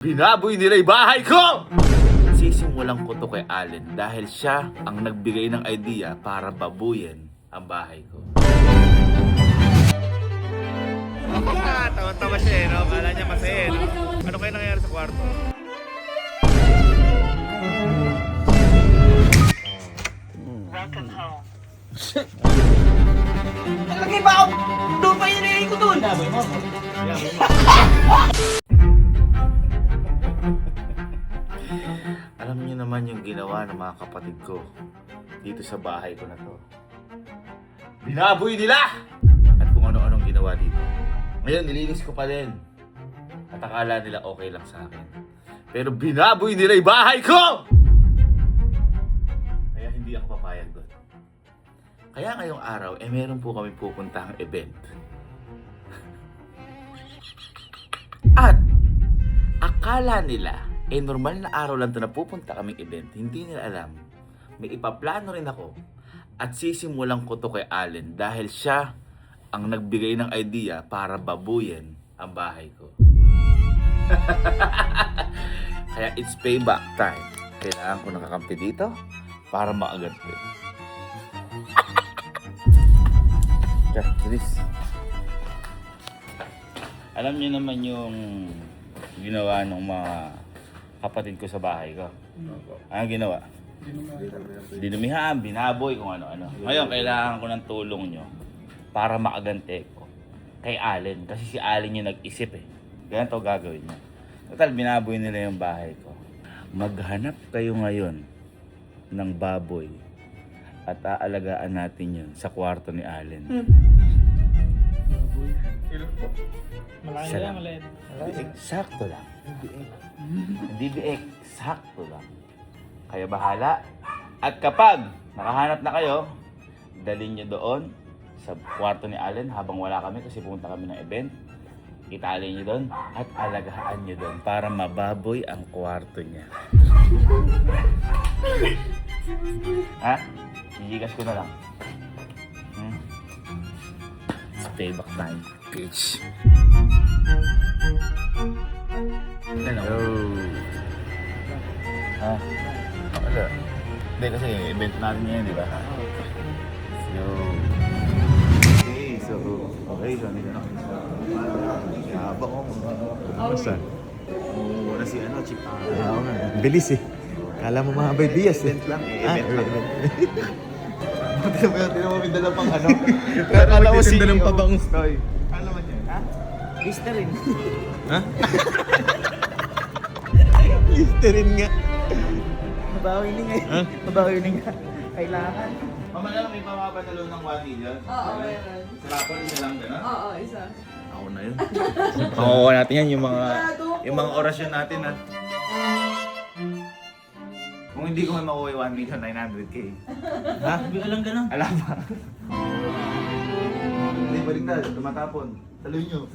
Binaboy nila yung bahay ko! Sisimulan ko to kay Allen dahil siya ang nagbigay ng idea para babuyin ang bahay ko. Tawa-tawa siya no? Kala niya masaya no? Ano kayo nangyayari sa kwarto? Welcome home. Lagay ba ako? Doon pa yung nilagay ko doon. Alam niyo naman yung ginawa ng mga kapatid ko dito sa bahay ko na to. Binaboy nila! At kung ano-anong ginawa dito. Ngayon, nilinis ko pa din. At akala nila okay lang sa akin. Pero binaboy nila yung bahay ko! Kaya hindi ako papayag doon. Kaya ngayong araw, meron po kami pupuntahang event. At akala nila, normal na araw lang ito na pupunta kaming event. Hindi nila alam. May ipaplano rin ako. At sisimulan ko to kay Allen dahil siya ang nagbigay ng idea para babuyin ang bahay ko. Kaya it's payback time. Kailangan ko nakakampi dito para maaganti. Tara, bilis. Alam niyo naman yung ginawa ng mga kapatid ko sa bahay ko. Ano ginawa? Dinumihan, binaboy, kung ano-ano. Ngayon, kailangan ko ng tulong nyo para makagante ko kay Allen. Kasi si Allen yung nag-isip eh. Ganito gagawin niya. Total, binaboy nila yung bahay ko. Maghanap kayo ngayon ng baboy at aalagaan natin yun sa kwarto ni Allen. Malaki lang, malaki. Sakto lang. Hindi biek. Sakto lang. Kaya bahala. At kapag nakahanap na kayo, dalhin nyo doon sa kwarto ni Allen habang wala kami kasi pumunta kami ng event. Itali nyo doon at alagaan nyo doon para mababoy ang kwarto niya. Ha? Iigas ko na lang. It's payback time, bitch. Hello. Ha? Wala. Hindi kasi event natin ngayon, di ba? Yo. Okay, so nandito na kami sa habang ko. Basta? Wala si Chip. Oo nga. Bilis eh. Kala mo mga ideas eh. Event lang. Event lang. Tinan mo may dala pang Kala mo si ng pabangus. Ano man yan? Ha? Listerine. Ha? Listerine nga. Mabawi ni nga. Ha? Mabawi ni nga. Kailangan. Mamaya may pamapadalo ng 1 million. Oo, meron. Sa rapol, isa lang gano'n? Oo, isa. Ako na yun. Makukuha natin yan, yung mga orasyon natin ha. Kung hindi ko may makuha yung 1,900,000. Ha? Hindi ko lang ganun. Alam ba? Hindi, baligtad. Tumatapon. Taloy nyo.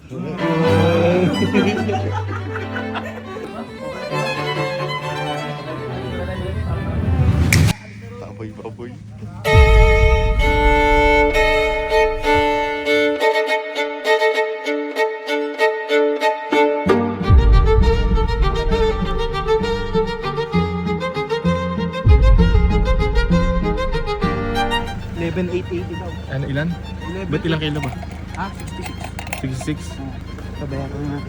Baboy. $11,880 daw. Ano ilan? Ba't ilang kilo ba? Ha? 66. 66? Pabayaran na.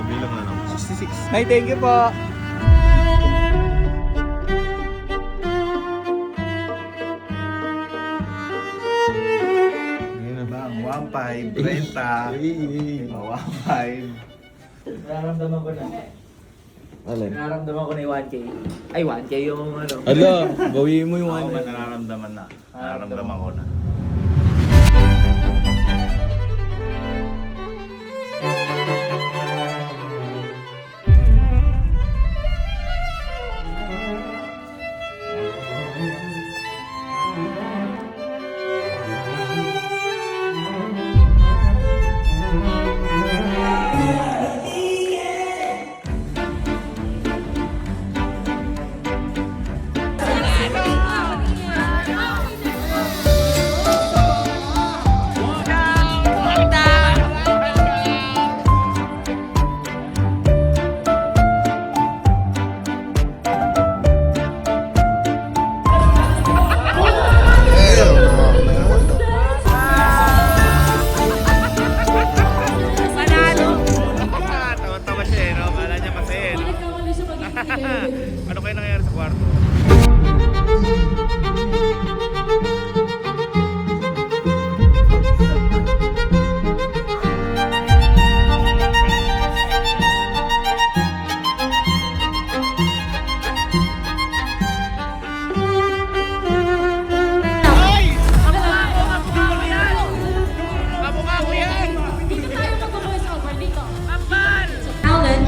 Bilang na lang. 66. Ay, thank you po. Ngayon na ba? 1,500, 30. 1,500. Nararamdaman ko na. Alin? Nararamdaman ko na yung 1K. Ay, 1K yung ano. Ala, bawiin mo yung Ako ano. man nararamdaman na. Nararamdaman ko na.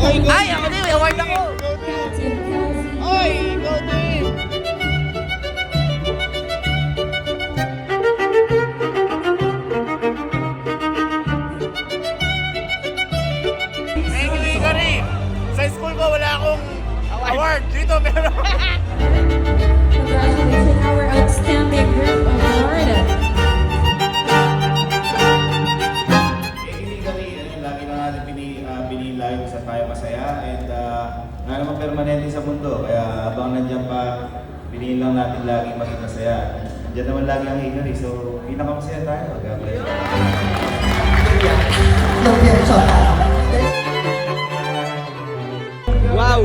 Ay, ako din, may award ako! Oy, go team! Thank you, Hikari! Sa school ko, wala akong award. Dito, meron. Congratulations, our outstanding group award. Lagi na natin pinila yung sa tayo masaya and nga naman permanente sa mundo. Kaya habang nandiyan pa, piniin lang natin lagi maging masaya. Nandiyan naman lagi ang Hikari, so pinakamasaya tayo. Wow!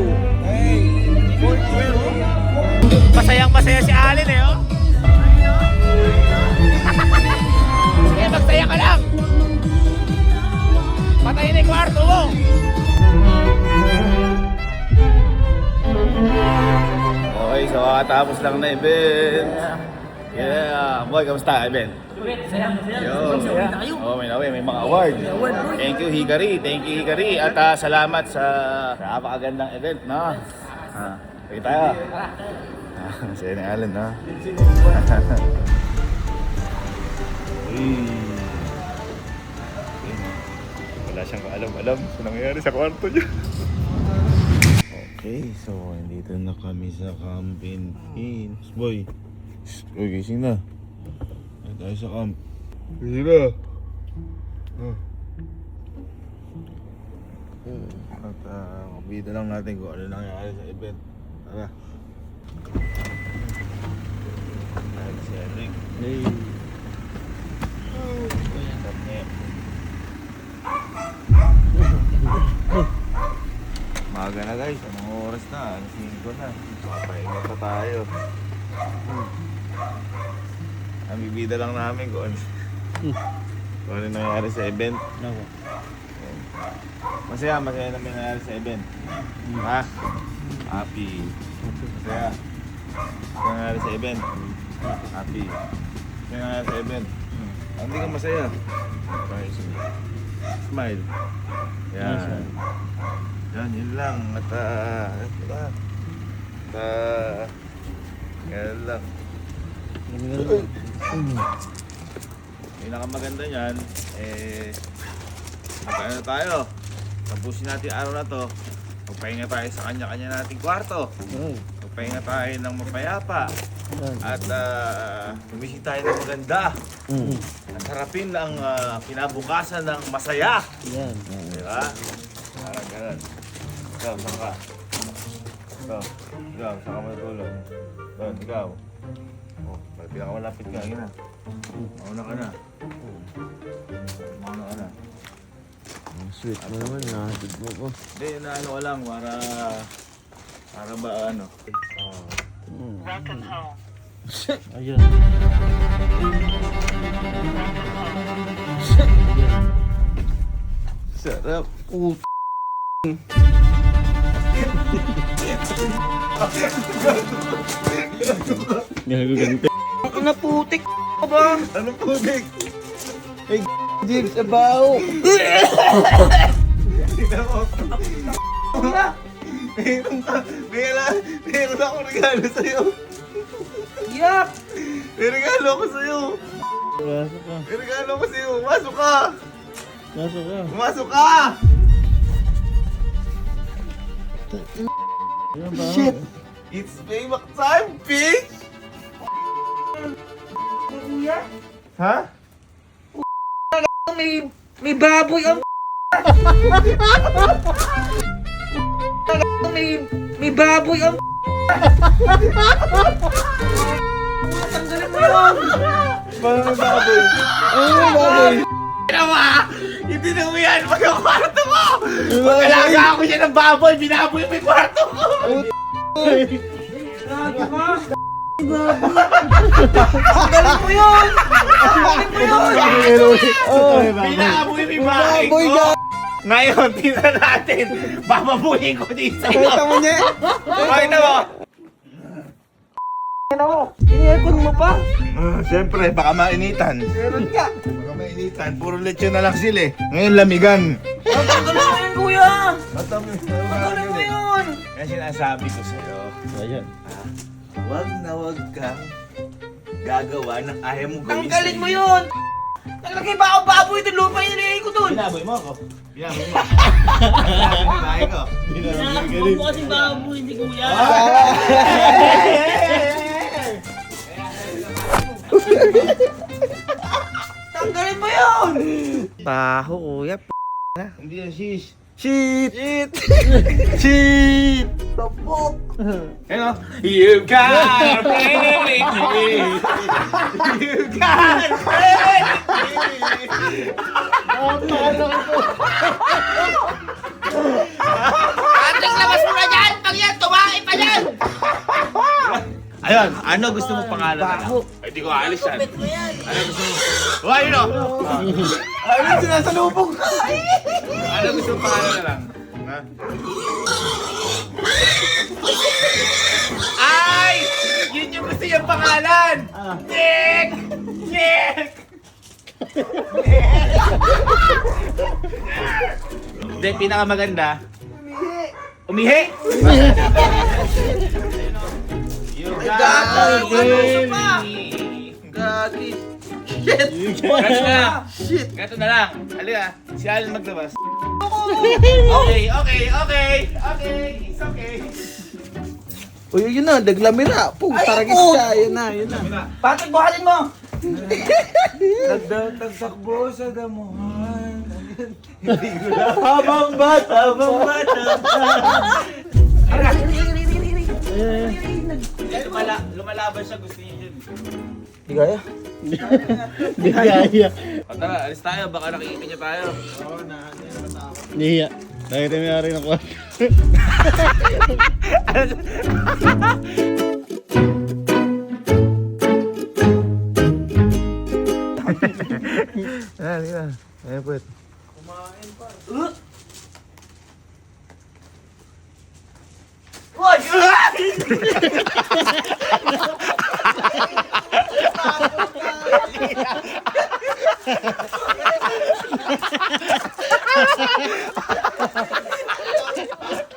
Masayang masaya si Allen eh, oh. Sige, magsaya ka lang. Patayin na yung kwarto mo. Okay, so kakatapos lang na event. Yeah. Boy, kamusta event? Oh, may mga award. Thank you Hikari. At salamat sa napakagandang event, no? Okay tayo. Masaya ni Allen, no? Wala siyang kaalam-alam sa nangyayari sa kwarto niya. Okay, so dito na kami sa camping. Boy, gising na. Ay, tayo sa camp. Gising na. At kabida lang natin kung ano nangyayari sa event. Tara. Dahil si Eric. Hey. Maga na guys, anong oras na? 5 na. Papahinga pa tayo. Ang bibida lang namin kung ano nangyayari sa event. Masaya namin nangyayari sa event. Ha? Happy. Masaya. Nangyayari sa event. Happy. Nangyayari sa event. Hindi ka masaya. Smile. Yan. Yan, yun lang. At yan lang. Pinakamaganda niyan, magkano tayo? Tapusin natin araw na to. Magpahinga tayo sa kanya-kanya nating kwarto. Magpahinga tayo ng mapayapa. At gumising tayo ng maganda. At harapin ang kinabukasan ng masaya. Yan. Diba? Parang ganun. Ikaw, saan ka? Ikaw, saan ka matulog? Doon, ikaw. Oh, pinakamalapit ka, yun na. Mauna ka na. Mauna ka na. Ang sweet mo naman, nahatid mo ko. Hindi, naano ka lang, para ba ano? Welcome home. Ayun. Sarap. Gago ganito. Ako na putik ba? Ano putik? Hey, Jigs, abaw! Meron ako regalo sa'yo. Yak! May regalo ako sa'yo. Pasok ka. May regalo ako sa'yo. Pumasok ka! Pasok ka. Pumasok ka! Shit! It's payback time, bitch! Ha? May baboy ang may baboy ang tanggalin mo yun! Paano may baboy? Ano may baboy? Ginawa! Hindi na mo yan! Pag ang kwarto mo! Pag-alaga ako siya ng baboy, binaboy mo yung kwarto ko! Tanggalin mo yun! Binaboy mo yung bahay ko! Ngayon, tingnan natin! Bababuhin ko din sa'yo! Pakita mo niya! Pakita mo! Ini-aircon mo pa? Siyempre, baka mainitan. Meron ka! Baka mainitan. Puro lechon na lang sila eh. Ngayon, lamigan. Tanggalin mo yun, kuya! kuya! Matami. Tanggalin mo yun! Kaya sinasabi ko sa'yo, Ayan. wag na wag kang gagawa ng ayaw mo gawin Tanggalin sa mo iyo. yun! Naglagay ba ako baboy ito? Lupa yung nilagay ko dun! Binaboy mo ako. Binaboy mo. Binaboy mo bahay ko. Huwag mo kasing baboy, hindi kuya! Tanggalin mo yun! Baho, kuya. Hindi yan, shish. Shit! Shit! Shit! Tapok! Ano? You got me. You got Patrick, labas mo na dyan! Pag yan, tumain pa dyan! Ayun, ano gusto mo pangalan na lang? Ay, di ko aalis yan. Kapit mo yan! Ano gusto mo? Oh, ayun o! Ayun, sinasalubong! Ano gusto mo pangalan na lang? Ha? Ay! Yun yung gusto niyang pangalan! Nick! Nick! Hindi, pinakamaganda. Umihi! You got me! Gagi! Ganto na lang. Shit! Ganto na lang. Halika, si Alan maglabas. Okay. It's okay. Uy, yun na, daglamira. Pung, taragis ka. Yun na. Patrick, buhatin mo! Nagtakbo sa damuhan. Habang bata. Lumalaban siya, gusto niya yun. Di kaya? Di kaya. O tara, alis tayo, baka nakikita niya tayo. Niya. Dahil may ari ng kwarto. Ayan. Ayan, pwet. Kumain pa.